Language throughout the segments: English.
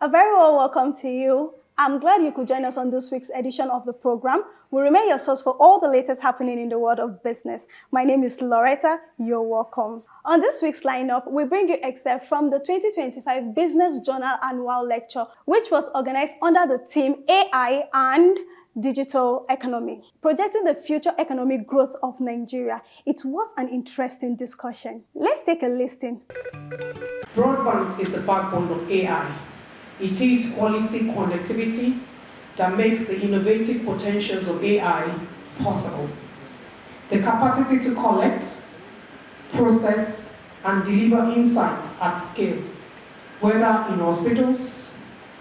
A very well welcome to you. I'm glad you could join us on this week's edition of the program. We remain your source for all the latest happening in the world of business. My name is Loretta. You're welcome. On this week's lineup, we bring you excerpt from the 2025 Business Journal Annual Lecture, which was organized under the theme AI and Digital Economy, projecting the future economic growth of Nigeria. It was an interesting discussion. Let's take a listen. Broadband is the backbone of AI. It is quality connectivity that makes the innovative potentials of AI possible. The capacity to collect, process, and deliver insights at scale, whether in hospitals,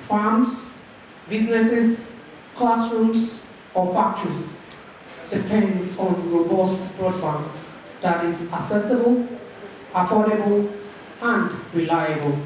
farms, businesses, classrooms, or factories, depends on robust broadband that is accessible, affordable, and reliable.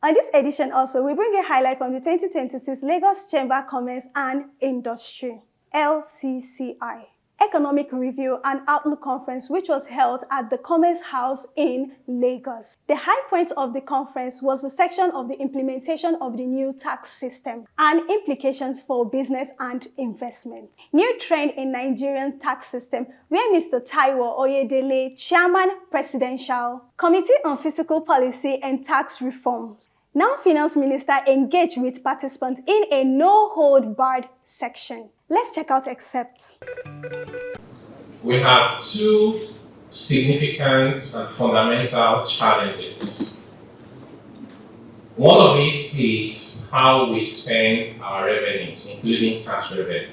On this edition also, we bring a highlight from the 2026 Lagos Chamber of Commerce and Industry, LCCI, Economic Review and Outlook Conference, which was held at the Commerce House in Lagos. The high point of the conference was the section of the implementation of the new tax system and implications for business and investment. New trend in Nigerian tax system, where Mr. Taiwo Oyedele, Chairman, Presidential Committee on Fiscal Policy and Tax Reforms, now Finance Minister, engaged with participants in a no-hold-barred section. Let's check out excerpts. We have two significant and fundamental challenges. One of it is how we spend our revenues, including tax revenue.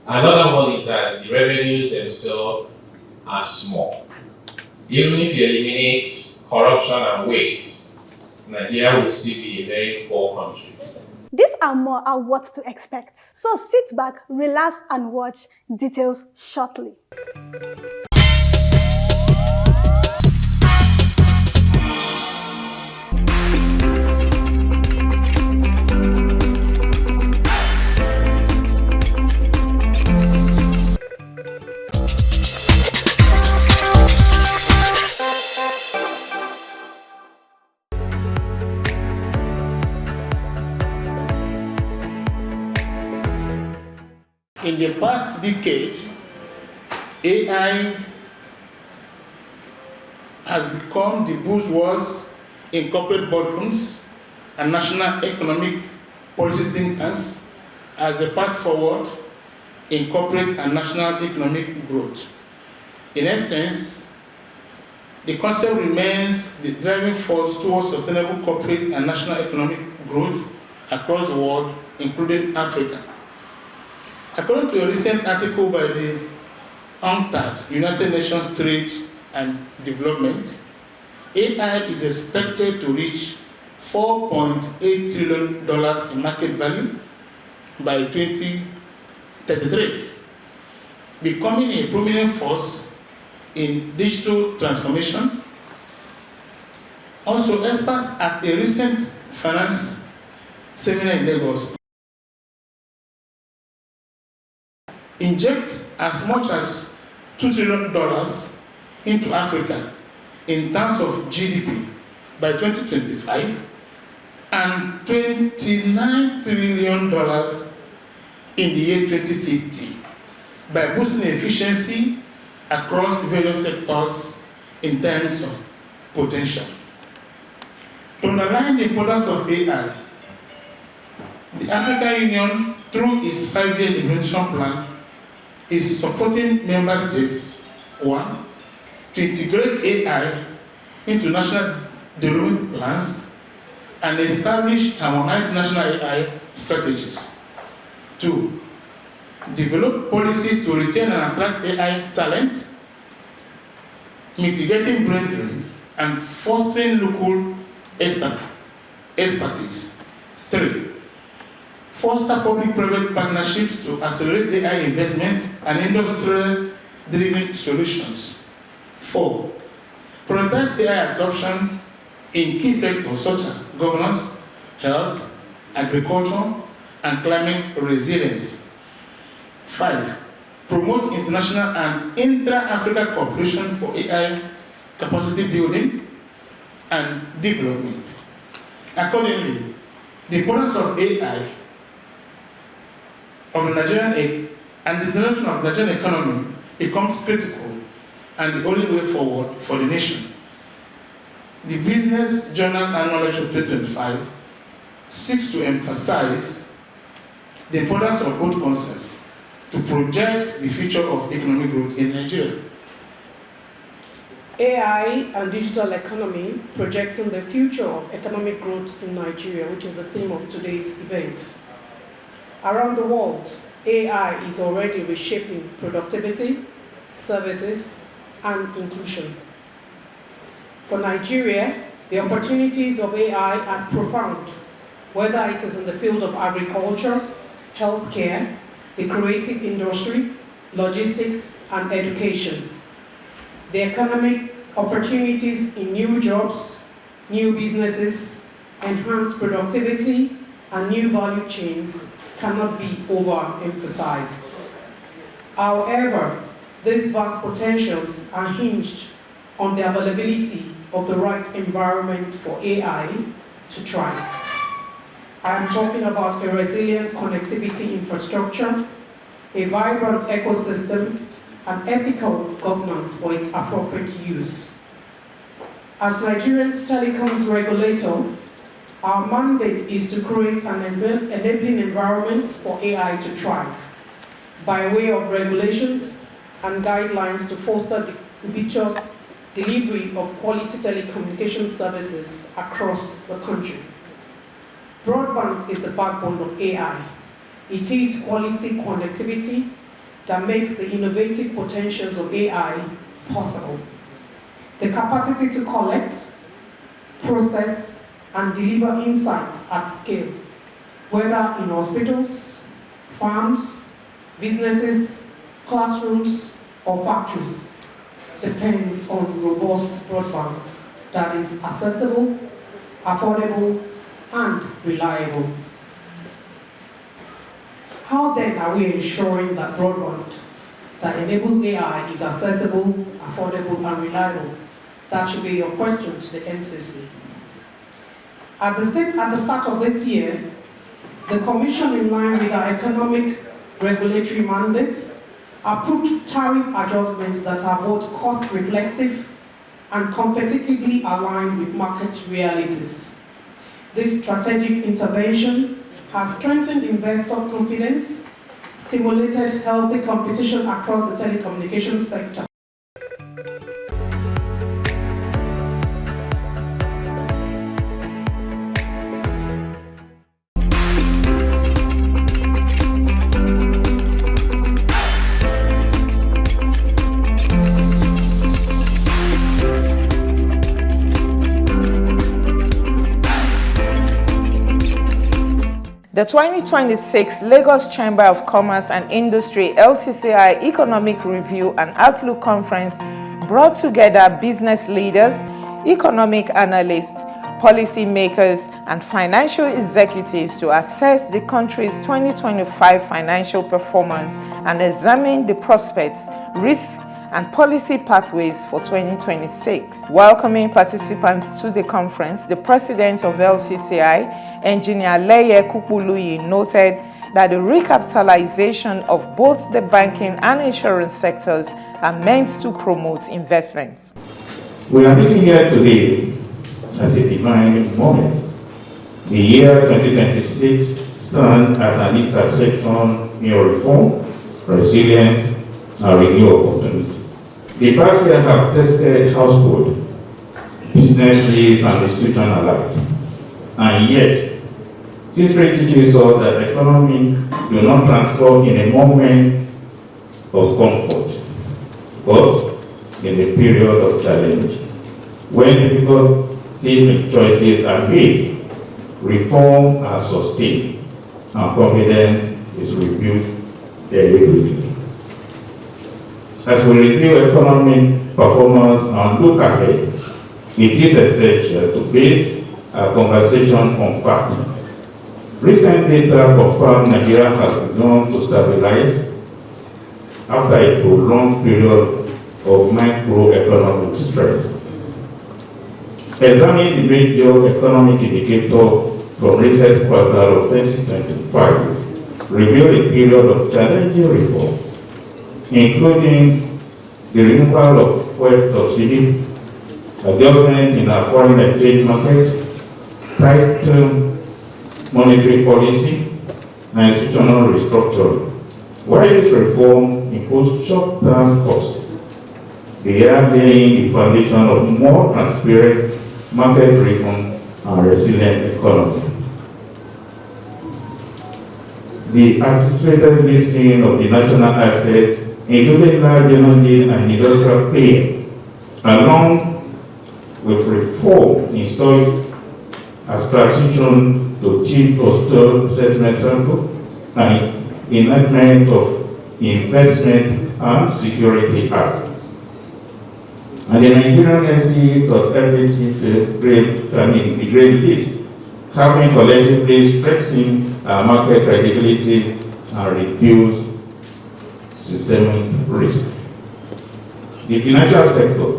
Another one is that the revenues themselves are small. Even if you eliminate corruption and waste, Nigeria will still be a very poor country. These and more are what to expect. So sit back, relax, and watch. Details shortly. In the past decade, AI has become the buzzword in corporate boardrooms and national economic policy think tanks as a path forward in corporate and national economic growth. In essence, the concept remains the driving force towards sustainable corporate and national economic growth across the world, including Africa. According to a recent article by the UNCTAD, United Nations Trade and Development, AI is expected to reach $4.8 trillion in market value by 2033, becoming a prominent force in digital transformation. Also, experts at a recent finance seminar in Lagos inject as much as $2 trillion into Africa in terms of GDP by 2025 and $29 trillion in the year 2050 by boosting efficiency across various sectors in terms of potential. To underline the importance of AI, the African Union, through its 5-year implementation plan, is supporting member states, one, to integrate AI into national development plans and establish harmonized national AI strategies. Two, develop policies to retain and attract AI talent, mitigating brain drain, and fostering local expertise. Three, foster public-private partnerships to accelerate AI investments and industrial-driven solutions. 4. Prioritize AI adoption in key sectors such as governance, health, agriculture, and climate resilience. 5. Promote international and intra-Africa cooperation for AI capacity building and development. Accordingly, The importance of AI of the Nigerian and the acceleration of the Nigerian economy becomes critical and the only way forward for the nation. The Business Journal Annual Lecture 2025 seeks to emphasize the importance of both concepts to project the future of economic growth in Nigeria. AI and digital economy projecting the future of economic growth in Nigeria, which is the theme of today's event. Around the world, AI is already reshaping productivity, services, and inclusion. For Nigeria, the opportunities of AI are profound, whether it is in the field of agriculture, healthcare, the creative industry, logistics, and education. The economic opportunities in new jobs, new businesses, enhanced productivity, and new value chains cannot be overemphasized. However, these vast potentials are hinged on the availability of the right environment for AI to thrive. I am talking about a resilient connectivity infrastructure, a vibrant ecosystem, and ethical governance for its appropriate use. As Nigeria's telecoms regulator, our mandate is to create an enabling environment for AI to thrive by way of regulations and guidelines to foster the ubiquitous delivery of quality telecommunication services across the country. Broadband is the backbone of AI. It is quality connectivity that makes the innovative potentials of AI possible. The capacity to collect, process, and deliver insights at scale, whether in hospitals, farms, businesses, classrooms, or factories, depends on robust broadband that is accessible, affordable, and reliable. How then are we ensuring that broadband that enables AI is accessible, affordable, and reliable? That should be your question to the NCC. At the start of this year, the Commission, in line with our economic regulatory mandates, approved tariff adjustments that are both cost-reflective and competitively aligned with market realities. This strategic intervention has strengthened investor confidence, stimulated healthy competition across the telecommunications sector. The 2026 Lagos Chamber of Commerce and Industry LCCI Economic Review and Outlook Conference brought together business leaders, economic analysts, policy makers, and financial executives to assess the country's 2025 financial performance and examine the prospects, risks, and policy pathways for 2026. Welcoming participants to the conference, the president of LCCI, Engineer Leye Kukuluyi, noted that the recapitalization of both the banking and insurance sectors are meant to promote investments. We are meeting here today at a defining moment. The year 2026 stands as an intersection in reform, resilience, and renewal opportunity. The past year have tested household, businesses, and institutions alike. And yet, history teaches us that the economy do not transform in a moment of comfort, but in a period of challenge. When difficult choices are made, reform are sustained, and confidence is rebuilt deliberately. As we review economic performance and look ahead, it is essential to base our conversation on facts. Recent data confirm Nigeria has begun to stabilize after a prolonged period of macroeconomic stress. Examining the major economic indicators from recent quarter of 2025 revealed a period of challenging reform, including the removal of fuel subsidy, adjustment in our foreign exchange market, tightened monetary policy, and institutional restructuring. While this reform imposed short-term costs, they are laying the foundation of more transparent, market-driven, and resilient economy. The anticipated listing of the national assets, including large energy and industrial players, along with reform in such as transition to cheap postal settlement cycle and enactment of Investment and Security Act. And the Nigerian NC got everything to the great list, having collectively strengthened our market credibility and reduced systemic risk. The financial sector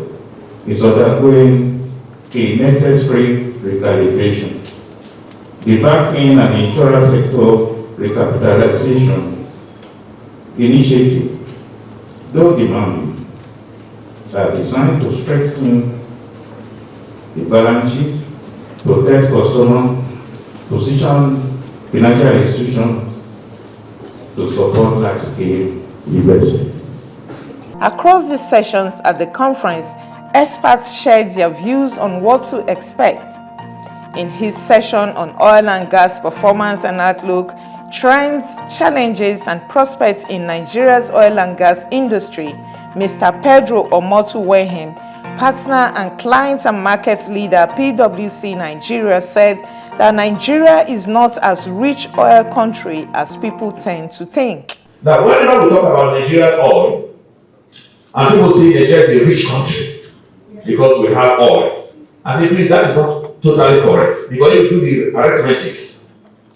is undergoing a necessary recalibration. The banking and insurance sector recapitalization initiative, though demanding, are designed to strengthen the balance sheet, protect customer, position financial institutions to support large-scale investment. Across the sessions at the conference, experts shared their views on what to expect. In his session on oil and gas performance and outlook, trends, challenges, and prospects in Nigeria's oil and gas industry, Mr. Pedro Omotuwehin, partner and client and market leader PwC Nigeria, said that Nigeria is not as rich oil country as people tend to think. That whenever we talk about Nigerian oil, and people say Nigeria is a rich country because we have oil, I say, please, that is not totally correct. Because if you do the arithmetics,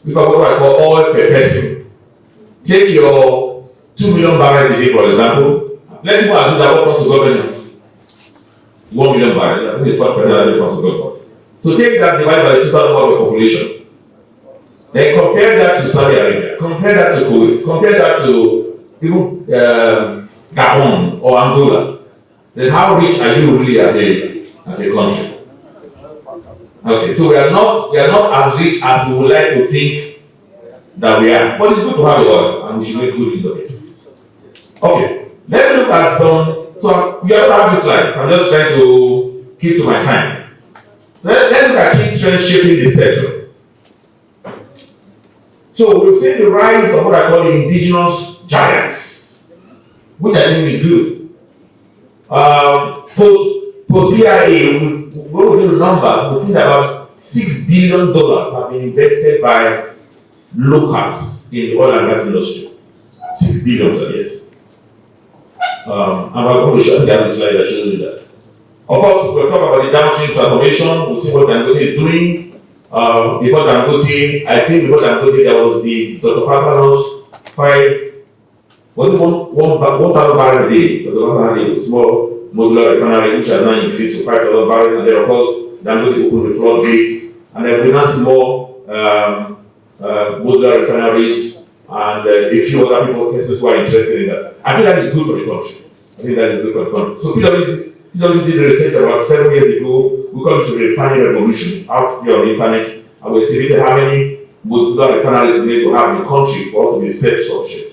we got what I call oil per person. Take your 2 million barrels a day, for example. Let people assume that what comes to government is 1 million barrels. I think it's 1% that comes to government. So take that divided by the total number of population. Then compare that to Saudi Arabia, compare that to Kuwait, compare that to even Gabon or Angola. Then how rich are you really as a country? Okay, so we are not as rich as we would like to think that we are. But it's good to have the oil, and we should make good use of it. Okay, let's look at some. So you have to have this slide. I'm just trying to keep to my time. Let's look at key trends shaping the sector. So we've seen the rise of what I call the indigenous giants, which I think is good. Post PIA, when we do the numbers, we've seen that about $6 billion have been invested by locals in the oil and gas industry. 6 billion, so yes. And I'm going to show you the slide that shows you that. Of course, we'll talk about the downstream transformation. We'll see what Dangote is doing. Before Dangote, I think before Dangote, there was the Dr. Patanos 1,000 barrels a day. Dr. Patanos, small modular refinery, which has now increased to 5,000 barrels. And then, of course, Dangote opened the floodgates. And then we now see more modular refineries and a few other people who are interested in that. I think that is good for the country. So PwC did research about 7 years ago. We call it the refinery revolution out there on the internet, and we estimated how many modular refineries we need to have in the country for us to be self-sufficient.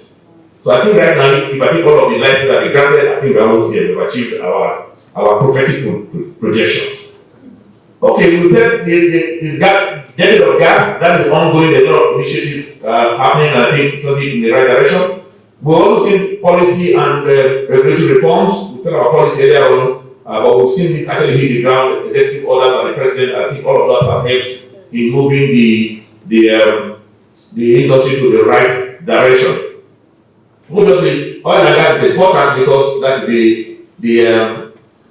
So I think right now, if I think all of the licenses that we granted, I think we're almost here. We've achieved our prophetic projections. Okay, we said the debit of gas, that is ongoing. There's a lot of initiatives happening, and I think something in the right direction. We've also seen policy and regulatory reforms. We talked about policy earlier on, but we've seen this actually hit the ground, executive orders by the president. I think all of that have helped in moving the industry to the right direction. Obviously, oil and gas is important because that's the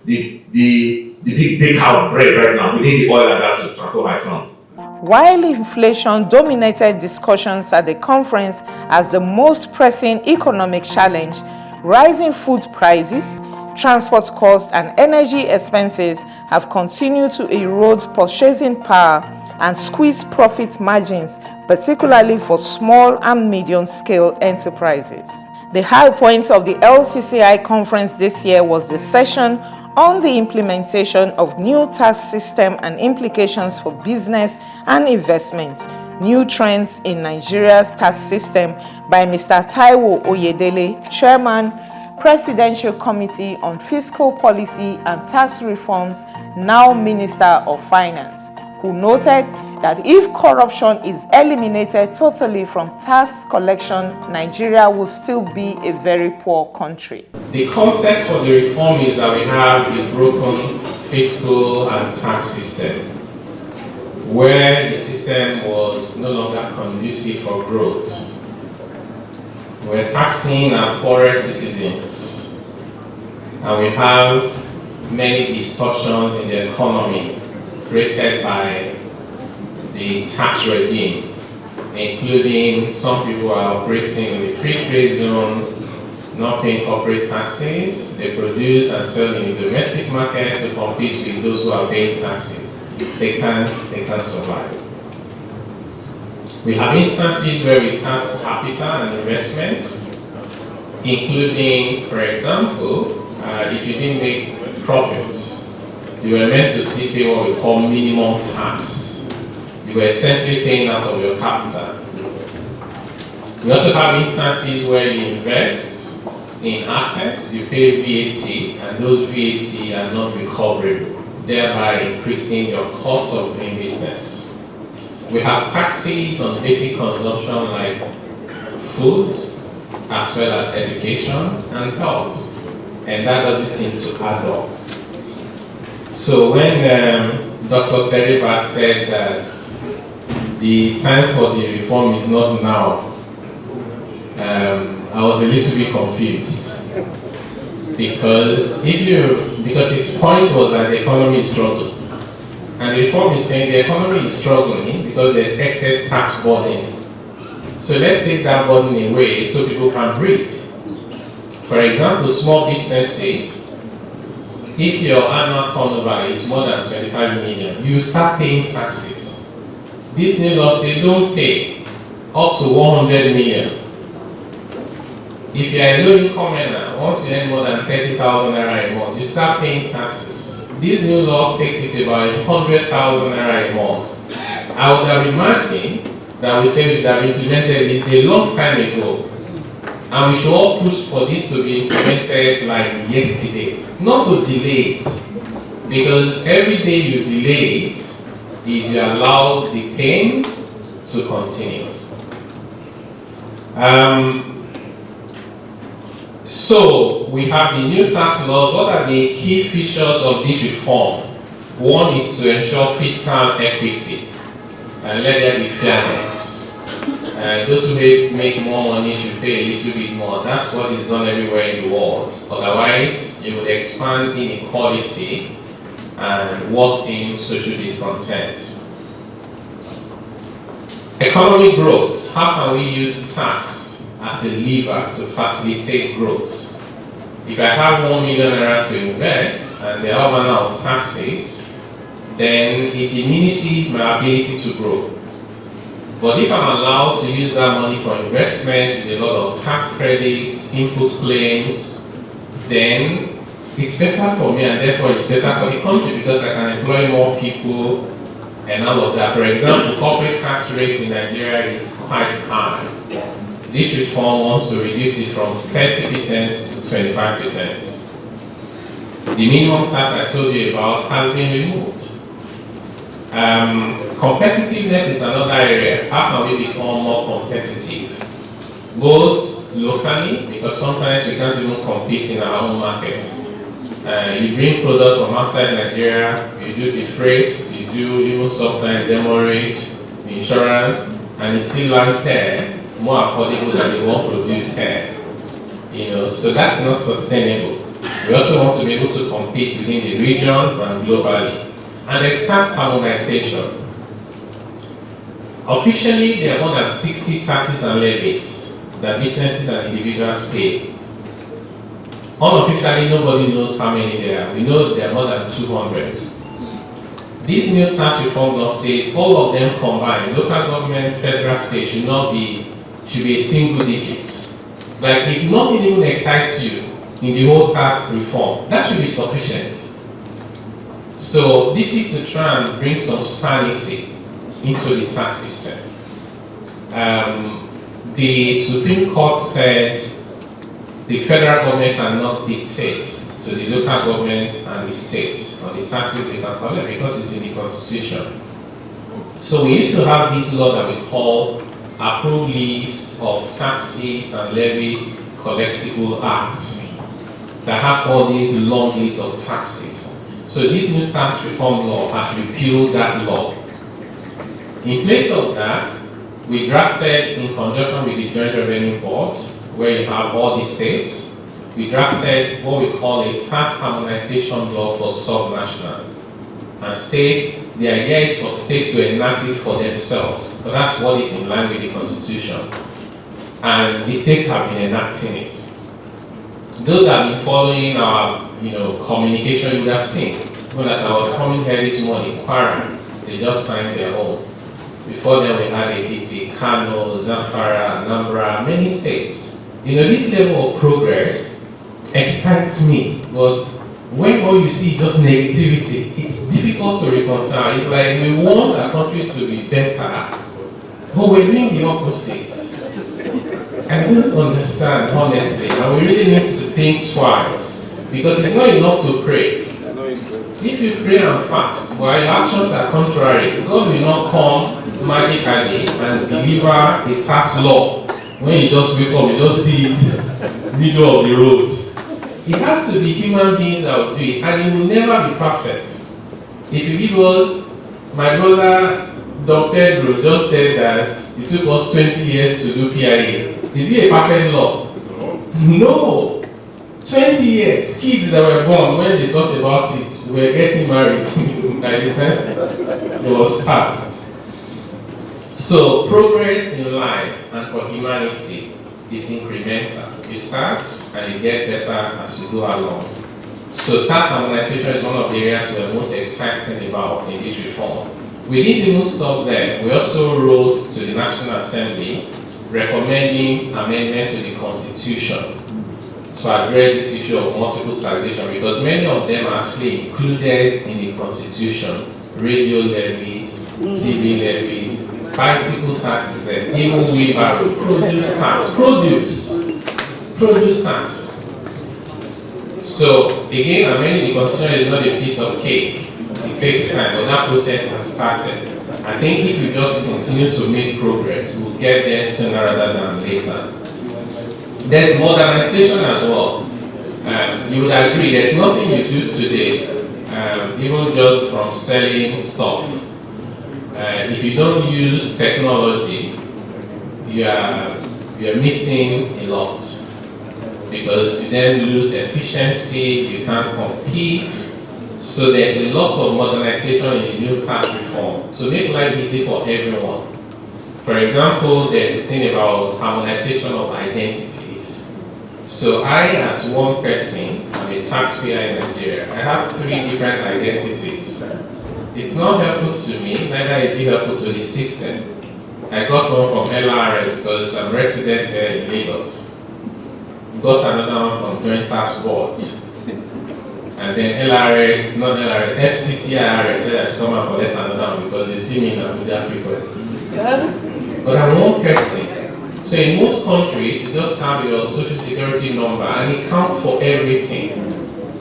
big bakehouse bread right now. We need the oil and gas to transform our economy. While inflation dominated discussions at the conference as the most pressing economic challenge, rising food prices, transport costs, and energy expenses have continued to erode purchasing power and squeeze profit margins, particularly for small and medium-scale enterprises. The high point of the LCCI conference this year was the session on the implementation of new tax system and implications for business and investments, new trends in Nigeria's tax system by Mr. Taiwo Oyedele, Chairman, Presidential Committee on Fiscal Policy and Tax Reforms, now Minister of Finance, who noted that if corruption is eliminated totally from tax collection, Nigeria will still be a very poor country. The context for the reform is that we have a broken fiscal and tax system, where the system was no longer conducive for growth. We're taxing our poorest citizens, and we have many distortions in the economy created by the tax regime, including some people are operating in the free trade zone, not paying corporate taxes. They produce and sell in the domestic market to compete with those who are paying taxes. They can't survive. We have instances where we tax capital and investments, including, for example, if you didn't make profits, you were meant to still pay what we call minimum tax. You were essentially paying out of your capital. We also have instances where you invest in assets, you pay VAT, and those VAT are not recoverable, thereby increasing your cost of doing business. We have taxes on basic consumption like food, as well as education and health, and that doesn't seem to add up. So when Dr. Teriba said that the time for the reform is not now, I was a little bit confused, because his point was that the economy is struggling. And the reform is saying the economy is struggling because there's excess tax burden. So let's take that burden away so people can breathe. For example, small businesses, if your annual turnover is more than 25 million, you start paying taxes. This new law says don't pay up to 100 million. If you are a low income earner, once you earn more than 30,000 naira a month, you start paying taxes. This new law takes it to about 100,000 naira a month. I would have imagined that we say we have implemented this a long time ago, and we should all push for this to be implemented like yesterday, not to delay it, because every day you delay it is you allow the pain to continue. So we have the new tax laws. What are the key features of this reform? One is to ensure fiscal equity and let there be fairness. Those who make more money should pay a little bit more. That's what is done everywhere in the world. Otherwise, you would expand inequality and worsen social discontent. Economic growth. How can we use tax as a lever to facilitate growth? If I have 1 million naira to invest and there are now taxes, then it diminishes my ability to grow. But if I'm allowed to use that money for investment with a lot of tax credits, input claims, then it's better for me and therefore it's better for the country because I can employ more people and all of that. For example, corporate tax rate in Nigeria is quite high. This reform wants to reduce it from 30% to 25%. The minimum tax I told you about has been removed. Competitiveness is another area. How can we become more competitive? Both locally, because sometimes we can't even compete in our own markets. You bring products from outside Nigeria, you do the freight, you do even sometimes demo rate, insurance, and it still lands there more affordable than the one produced here. So that's not sustainable. We also want to be able to compete within the region and globally. And there's tax harmonization. Officially, there are more than 60 taxes and levies that businesses and individuals pay. Unofficially, nobody knows how many there are. We know there are more than 200. This new tax reform law says all of them combined, local government, federal, state, should be a single digit. Like if nothing even excites you in the whole tax reform, that should be sufficient. So this is to try and bring some sanity into the tax system. The Supreme Court said the federal government cannot dictate to the local government and the state on the taxes they can collect because it's in the Constitution. So we used to have this law that we call Approved List of Taxes and Levies Collectible Acts that has all these long lists of taxes. So this new tax reform law has repealed that law. In place of that, we drafted, in conjunction with the Joint Revenue Board, where you have all the states, we drafted what we call a tax harmonization law for subnational. And states, the idea is for states to enact it for themselves. So that's what is in line with the Constitution. And the states have been enacting it. Those that have been following our communication, you would have seen. When as I was coming here this morning, Kwara, they just signed their own. Before then we had Ekiti, Kano, Zamfara, Anambra, many states. This level of progress excites me, but when all you see is just negativity, it's difficult to reconcile. It's like we want our country to be better, but we're doing the opposite. I don't understand, honestly, and we really need to think twice, because it's not enough to pray. If you pray and fast, while your actions are contrary, God will not come magically and deliver a tax law. When you just wake up, you just see it middle of the road. It has to be human beings that will do it, and it will never be perfect. If you give us, my brother Don Pedro just said that it took us 20 years to do PIA. Is it a perfect law? No. 20 years. Kids that were born when they talked about it were getting married by the time it was passed. So progress in life and for humanity is incremental. You start and you get better as you go along. So tax harmonization is one of the areas we're most excited about in this reform. We didn't even stop there. We also wrote to the National Assembly recommending amendment to the Constitution to address this issue of multiple taxation, because many of them are actually included in the Constitution. Radio levies, TV levies, bicycle taxes, even wheelbarrow, produce tax. So again, amending the Constitution is not a piece of cake. It takes time, but that process has started. I think if we just continue to make progress, we'll get there sooner rather than later. There's modernization as well. You would agree, there's nothing you do today, even just from selling stuff. If you don't use technology, you are missing a lot, because you then lose efficiency, you can't compete. So there's a lot of modernization in the new tax reform to make life easy for everyone. For example, there's a thing about harmonization of identities. So I, as one person, I'm a taxpayer in Nigeria. I have 3 different identities. It's not helpful to me, neither is it helpful to the system. I got one from LRS because I'm resident here in Lagos. Got another one from Joint Tax Board. And then FCTIRS said I should come and collect another one because they see me in Abuja frequently. But I'm one person. So in most countries, you just have your social security number and it counts for everything.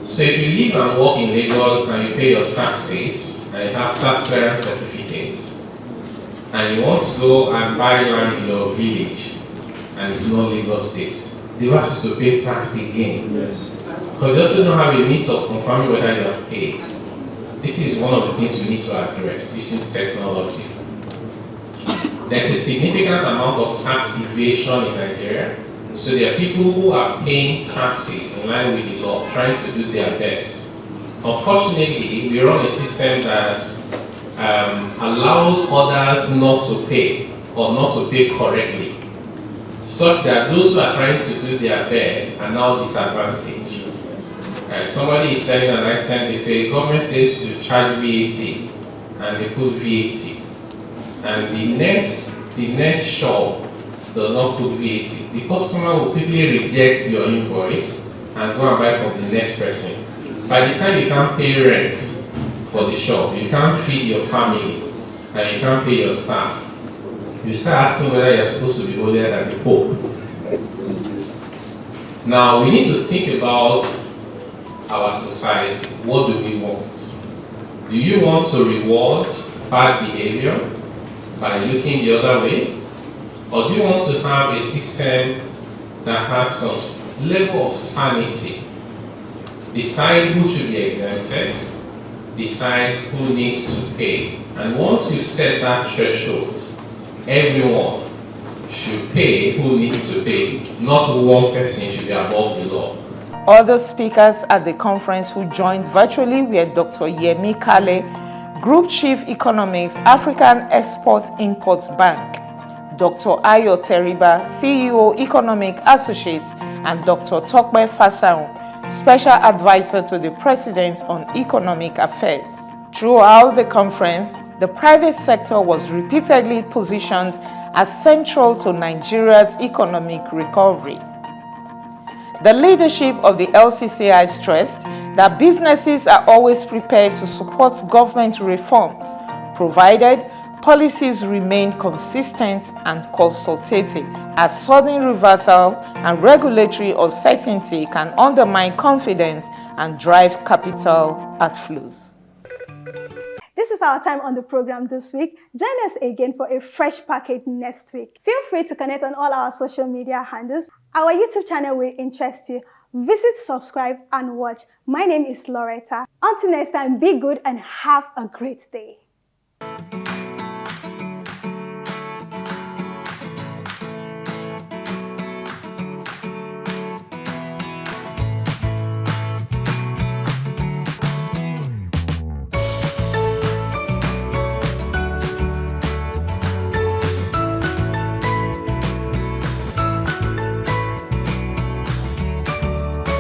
So if you live and work in Lagos and you pay your taxes and you have tax clearance certificates and you want to go and buy land in your village and it's not Lagos State, they will ask you to pay tax again. Because you also don't have a means of confirming whether you have paid. This is one of the things we need to address using technology. There's a significant amount of tax evasion in Nigeria. So there are people who are paying taxes in line with the law, trying to do their best. Unfortunately, we run a system that allows others not to pay or not to pay correctly, such that those who are trying to do their best are now disadvantaged. Somebody is selling an item, they say, government says to charge VAT. and they put VAT. And the next shop does not put VAT. The customer will quickly reject your invoice and go and buy from the next person. By the time you can't pay rent for the shop, you can't feed your family, and you can't pay your staff, you start asking whether you're supposed to be holier than the Pope. Now, we need to think about our society. What do we want? Do you want to reward bad behavior by looking the other way? Or do you want to have a system that has some level of sanity? Decide who should be exempted, decide who needs to pay. And once you set that threshold, everyone should pay who needs to pay. Not one person should be above the law. Other speakers at the conference who joined virtually were Dr. Yemi Kale, Group Chief Economist, African Export-Import Bank, Dr. Ayo Teriba, CEO, Economic Associates, and Dr. Tokpe Fasahun, Special Advisor to the President on Economic Affairs. Throughout the conference, the private sector was repeatedly positioned as central to Nigeria's economic recovery. The leadership of the LCCI stressed that businesses are always prepared to support government reforms, provided policies remain consistent and consultative, as sudden reversal and regulatory uncertainty can undermine confidence and drive capital outflows. This is our time on the program this week. Join us again for a fresh package next week. Feel free to connect on all our social media handles. Our YouTube channel will interest you. Visit, subscribe, and watch. My name is Loretta. Until next time, be good and have a great day.